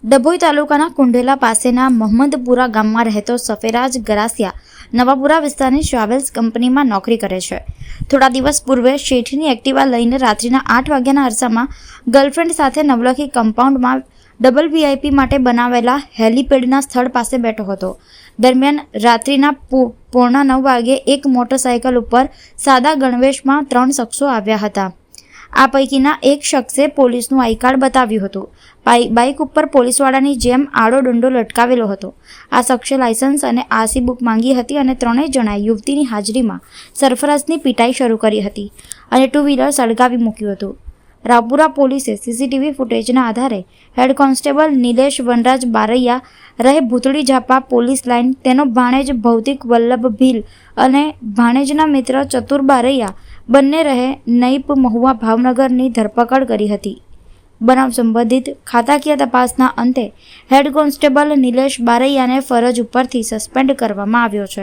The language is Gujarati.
ડભોઈ તાલુકાના કુંઢેલા પાસેના મહમદપુરા ગામમાં રહેતો સફેરાજ ગરાસિયા નવાપુરા વિસ્તારની ટ્રાવેલ્સ કંપનીમાં નોકરી કરે છે. થોડા દિવસ પૂર્વે શેઠની એક્ટિવા લઈને રાત્રિના 8 વાગ્યાના અરસામાં ગર્લફ્રેન્ડ સાથે નવલખી કમ્પાઉન્ડમાં ડબલ વીઆઈપી માટે બનાવેલા હેલીપેડના સ્થળ પાસે બેઠો હતો. દરમિયાન રાત્રિના 9:45 વાગ્યે એક મોટરસાયકલ ઉપર સાદા ગણવેશમાં 3 શખ્સો આવ્યા હતા. આ પૈકીના એક શખ્સે પોલીસનું આઈ કાર્ડ બતાવ્યું હતું. બાઇક ઉપર પોલીસવાળાની જેમ આડો ડંડો લટકાવેલો હતો. આ શખ્સે લાયસન્સ અને આરસી બુક માંગી હતી અને ત્રણેય જણાએ યુવતીની હાજરીમાં સરફરાજની પીટાઈ શરૂ કરી હતી અને 2 વ્હીલર સળગાવી મૂક્યું હતું. રાવપુરા પોલીસે સીસીટીવી ફૂટેજના આધારે હેડ કોન્સ્ટેબલ નિલેશ વનરાજ બારૈયા રહે ભૂતળી ઝાપા પોલીસ લાઇન, તેનો ભાણેજ ભૌતિક વલ્લભ ભીલ અને ભાણેજના મિત્ર ચતુર બારૈયા બંને રહે નઈપ મહુવા ભાવનગરની ધરપકડ કરી હતી. બનાવ સંબંધિત ખાતાકીય તપાસના અંતે હેડ કોન્સ્ટેબલ નિલેશ બારૈયાને ફરજ ઉપરથી સસ્પેન્ડ કરવામાં આવ્યો છે.